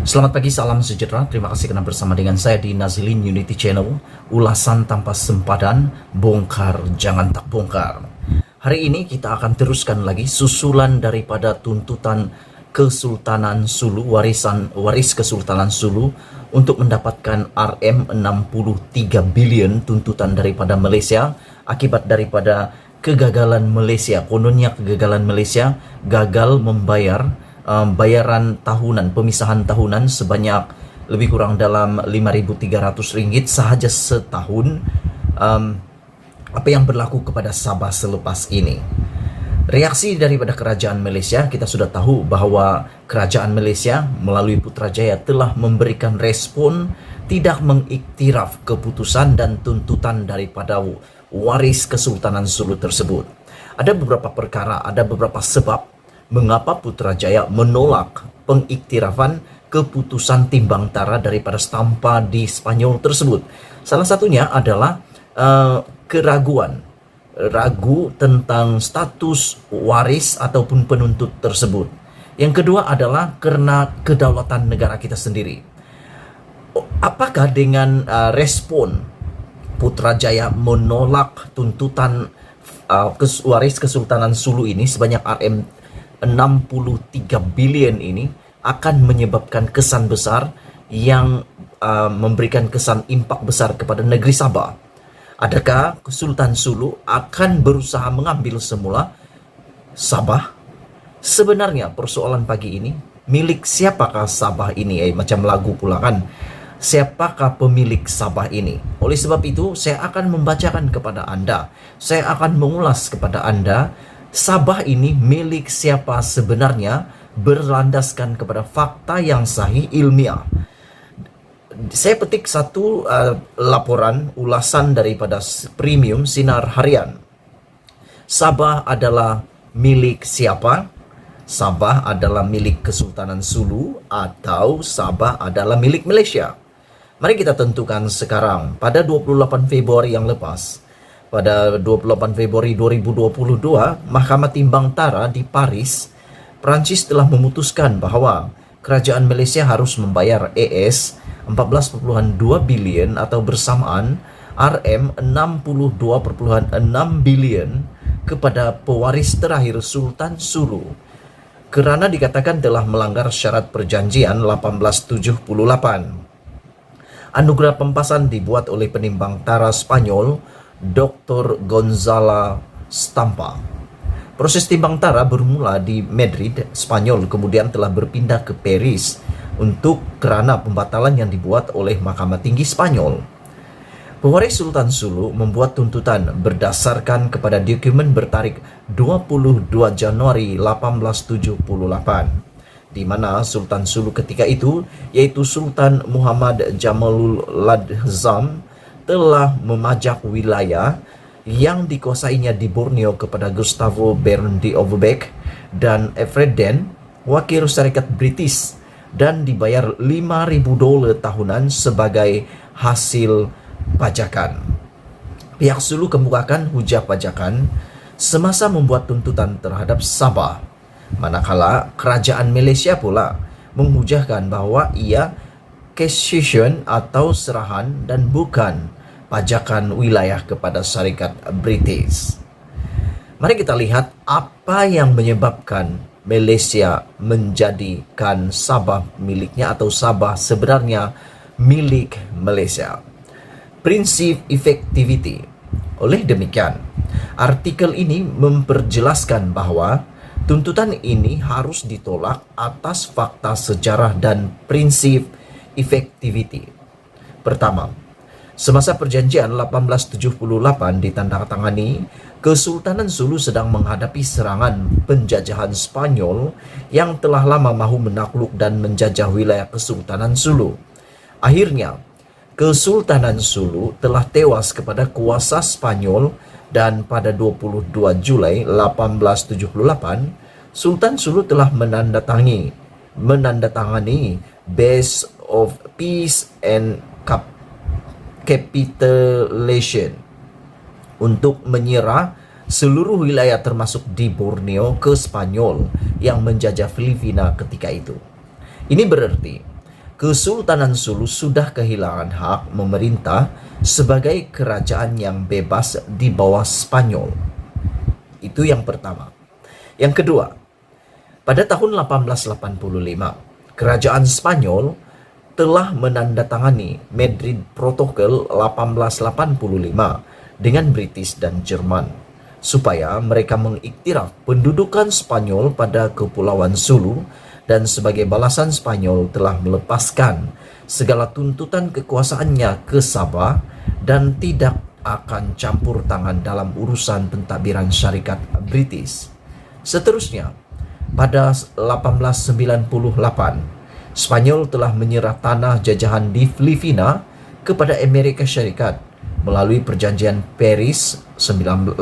Selamat pagi, salam sejahtera. Terima kasih kerana bersama dengan saya di Nazilin Unity Channel. Ulasan tanpa sempadan, bongkar jangan tak bongkar. Hari ini kita akan teruskan lagi susulan daripada tuntutan Kesultanan Sulu, waris Kesultanan Sulu untuk mendapatkan RM63 bilion tuntutan daripada Malaysia akibat daripada kegagalan Malaysia. Kononnya kegagalan Malaysia gagal membayar bayaran tahunan, pemisahan tahunan sebanyak lebih kurang dalam RM5.300 sahaja setahun. Apa yang berlaku kepada Sabah selepas ini? Reaksi daripada kerajaan Malaysia, kita sudah tahu bahawa kerajaan Malaysia melalui Putrajaya telah memberikan respon tidak mengiktiraf keputusan dan tuntutan daripada waris Kesultanan Sulu tersebut. Ada beberapa perkara, ada beberapa sebab mengapa Putrajaya menolak pengiktirafan keputusan timbang tara daripada stampa di Spanyol tersebut. Salah satunya adalah ragu tentang status waris ataupun penuntut tersebut. Yang kedua adalah kerana kedaulatan negara kita sendiri. Apakah dengan respon Putrajaya menolak tuntutan waris Kesultanan Sulu ini sebanyak RM63 bilion ini akan menyebabkan kesan besar yang memberikan kesan impak besar kepada negeri Sabah? Adakah Kesultanan Sulu akan berusaha mengambil semula Sabah? Sebenarnya persoalan pagi ini, milik siapakah Sabah ini? Macam lagu pula kan. Siapakah pemilik Sabah ini? Oleh sebab itu, saya akan membacakan kepada anda. Saya akan mengulas kepada anda Sabah ini milik siapa sebenarnya berlandaskan kepada fakta yang sahih ilmiah. Saya petik satu laporan ulasan daripada Premium Sinar Harian. Sabah adalah milik siapa? Sabah adalah milik Kesultanan Sulu atau Sabah adalah milik Malaysia? Mari kita tentukan sekarang. Pada 28 Februari yang lepas, pada 28 Februari 2022, Mahkamah Timbang Tara di Paris, Perancis telah memutuskan bahawa kerajaan Malaysia harus membayar AS 14.2 bilion atau bersamaan RM62.6 bilion kepada pewaris terakhir Sultan Sulu kerana dikatakan telah melanggar syarat perjanjian 1878. Anugerah pempasan dibuat oleh penimbang tara Spanyol Dr. Gonzalo Stampa. Proses timbang tara bermula di Madrid, Spanyol, kemudian telah berpindah ke Paris untuk kerana pembatalan yang dibuat oleh Mahkamah Tinggi Spanyol. Pewaris Sultan Sulu membuat tuntutan berdasarkan kepada dokumen bertarikh 22 Januari 1878, di mana Sultan Sulu ketika itu, iaitu Sultan Muhammad Jamalul Ladzam, telah memajak wilayah yang dikuasainya di Borneo kepada Gustavo Baron de Overbeck dan Alfred Den, wakil syarikat British, dan dibayar $5,000 tahunan sebagai hasil pajakan. Pihak Sulu kemukakan hujah pajakan semasa membuat tuntutan terhadap Sabah, manakala kerajaan Malaysia pula menghujahkan bahawa ia cession atau serahan dan bukan pajakan wilayah kepada syarikat British. Mari kita lihat apa yang menyebabkan Malaysia menjadikan Sabah miliknya atau Sabah sebenarnya milik Malaysia. Prinsip efektiviti. Oleh demikian, artikel ini memperjelaskan bahawa tuntutan ini harus ditolak atas fakta sejarah dan prinsip efektiviti. Pertama, semasa perjanjian 1878 ditandatangani, Kesultanan Sulu sedang menghadapi serangan penjajahan Spanyol yang telah lama mahu menakluk dan menjajah wilayah Kesultanan Sulu. Akhirnya, Kesultanan Sulu telah tewas kepada kuasa Spanyol dan pada 22 Julai 1878, Sultan Sulu telah menandatangani Base of Peace and Capitulation untuk menyerah seluruh wilayah termasuk di Borneo ke Spanyol yang menjajah Filipina ketika itu. Ini berarti Kesultanan Sulu sudah kehilangan hak memerintah sebagai kerajaan yang bebas di bawah Spanyol. Itu yang pertama. Yang kedua, pada tahun 1885, kerajaan Spanyol telah menandatangani Madrid Protocol 1885 dengan British dan Jerman supaya mereka mengiktiraf pendudukan Spanyol pada Kepulauan Sulu, dan sebagai balasan Spanyol telah melepaskan segala tuntutan kekuasaannya ke Sabah dan tidak akan campur tangan dalam urusan pentadbiran syarikat British. Seterusnya, pada 1898, Spanyol telah menyerah tanah jajahan di Filipina kepada Amerika Syarikat melalui Perjanjian Paris 1898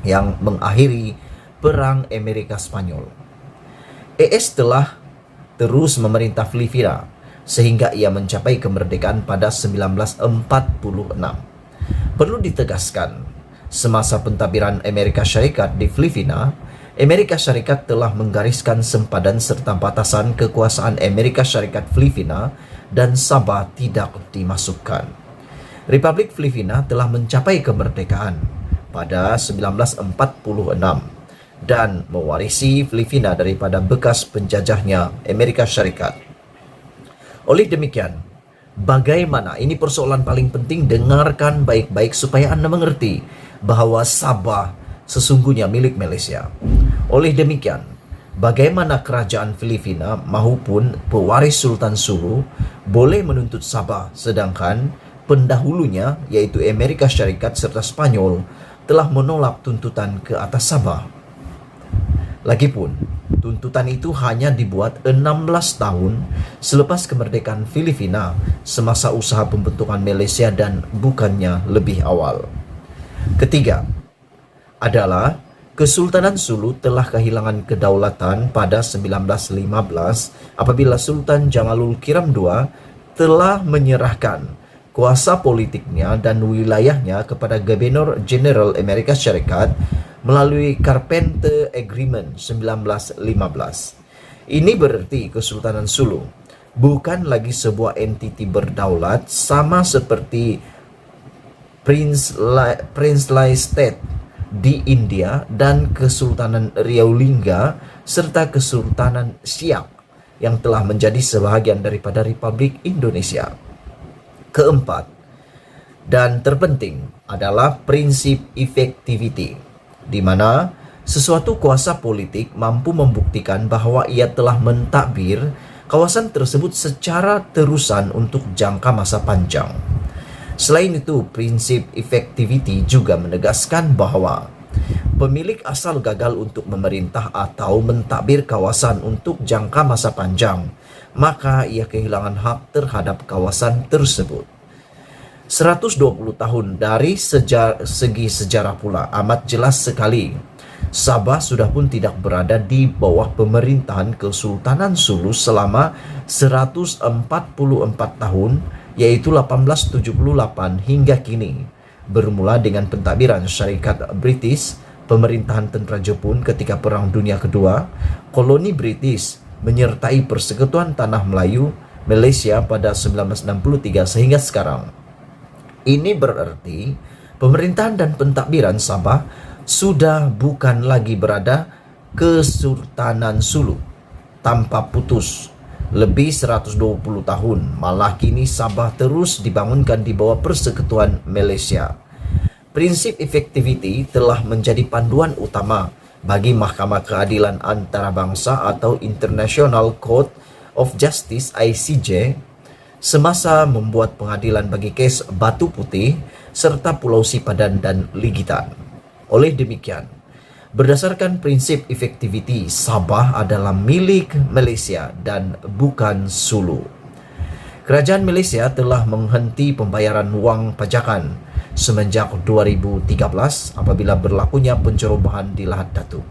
yang mengakhiri Perang Amerika Spanyol. AS telah terus memerintah Filipina sehingga ia mencapai kemerdekaan pada 1946. Perlu ditegaskan, semasa pentadbiran Amerika Syarikat di Filipina, Amerika Syarikat telah menggariskan sempadan serta batasan kekuasaan Amerika Syarikat Filipina dan Sabah tidak dimasukkan. Republik Filipina telah mencapai kemerdekaan pada 1946 dan mewarisi Filipina daripada bekas penjajahnya Amerika Syarikat. Oleh demikian, bagaimana, ini persoalan paling penting, dengarkan baik-baik supaya Anda mengerti bahawa Sabah sesungguhnya milik Malaysia. Oleh demikian, bagaimana kerajaan Filipina maupun pewaris Sultan Sulu boleh menuntut Sabah sedangkan pendahulunya yaitu Amerika Syarikat serta Spanyol telah menolak tuntutan ke atas Sabah. Lagipun, tuntutan itu hanya dibuat 16 tahun selepas kemerdekaan Filipina semasa usaha pembentukan Malaysia dan bukannya lebih awal. Ketiga adalah Kesultanan Sulu telah kehilangan kedaulatan pada 1915 apabila Sultan Jamalul Kiram II telah menyerahkan kuasa politiknya dan wilayahnya kepada Gubernur Jeneral Amerika Syarikat melalui Carpenter Agreement 1915. Ini berarti Kesultanan Sulu bukan lagi sebuah entiti berdaulat sama seperti Princely State di India dan Kesultanan Riau Lingga serta Kesultanan Siak yang telah menjadi sebahagian daripada Republik Indonesia. Keempat dan terpenting adalah prinsip effectivity, di mana sesuatu kuasa politik mampu membuktikan bahawa ia telah mentadbir kawasan tersebut secara terusan untuk jangka masa panjang. Selain itu, prinsip effectivity juga menegaskan bahawa pemilik asal gagal untuk memerintah atau mentadbir kawasan untuk jangka masa panjang, maka ia kehilangan hak terhadap kawasan tersebut. 120 tahun dari segi sejarah pula amat jelas sekali. Sabah sudah pun tidak berada di bawah pemerintahan Kesultanan Sulu selama 144 tahun, yaitu 1878 hingga kini. Bermula dengan pentadbiran Syarikat British, pemerintahan tentera Jepun ketika Perang Dunia Kedua, koloni British menyertai Persekutuan Tanah Melayu Malaysia pada 1963 sehingga sekarang. Ini berarti pemerintahan dan pentadbiran Sabah sudah bukan lagi berada Kesultanan Sulu tanpa putus lebih 120 tahun, malah kini Sabah terus dibangunkan di bawah Persekutuan Malaysia. Prinsip effectivity telah menjadi panduan utama bagi Mahkamah Keadilan Antarabangsa atau International Court of Justice ICJ semasa membuat pengadilan bagi kes Batu Putih serta Pulau Sipadan dan Ligitan. Oleh demikian, berdasarkan prinsip effectivity, Sabah adalah milik Malaysia dan bukan Sulu. Kerajaan Malaysia telah menghenti pembayaran wang pajakan semenjak 2013 apabila berlakunya pencerobohan di Lahad Datu.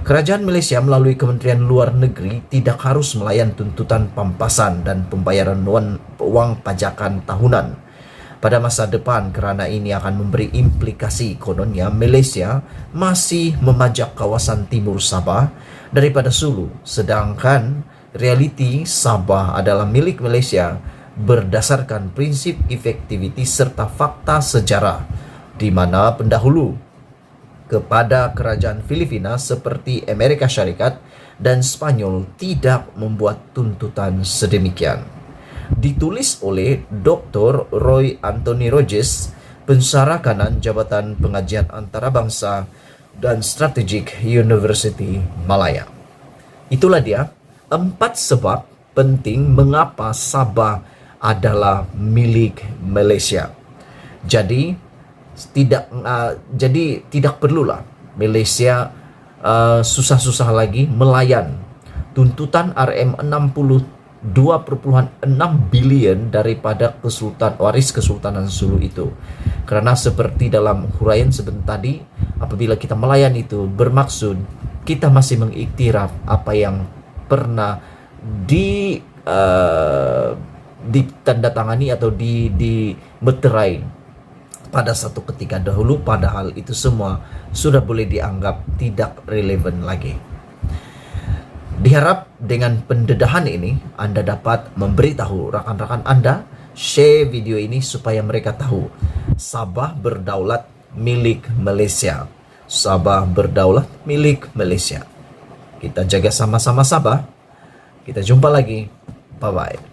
Kerajaan Malaysia melalui Kementerian Luar Negeri tidak harus melayan tuntutan pampasan dan pembayaran wang pajakan tahunan pada masa depan kerana ini akan memberi implikasi kononnya Malaysia masih memajak kawasan timur Sabah daripada Sulu sedangkan realiti Sabah adalah milik Malaysia berdasarkan prinsip efektiviti serta fakta sejarah, di mana pendahulu kepada kerajaan Filipina seperti Amerika Syarikat dan Spanyol tidak membuat tuntutan sedemikian. Ditulis oleh Dr. Roy Anthony Rogers, Pensara Kanan Jabatan Pengajian Antarabangsa dan Strategik University Malaya. Itulah dia 4 sebab penting mengapa Sabah adalah milik Malaysia. Jadi tidak perlulah Malaysia susah-susah lagi melayan tuntutan RM62.6 bilion daripada waris Kesultanan Sulu itu. Karena seperti dalam huraian sebentar tadi, apabila kita melayan itu bermaksud kita masih mengiktiraf apa yang pernah ditandatangani atau dimeterai pada satu ketika dahulu, padahal itu semua sudah boleh dianggap tidak relevan lagi. Diharap dengan pendedahan ini Anda dapat memberitahu rakan-rakan Anda, share video ini supaya mereka tahu Sabah berdaulat milik Malaysia. Sabah berdaulat milik Malaysia. Kita jaga sama-sama Sabah. Kita jumpa lagi. Bye-bye.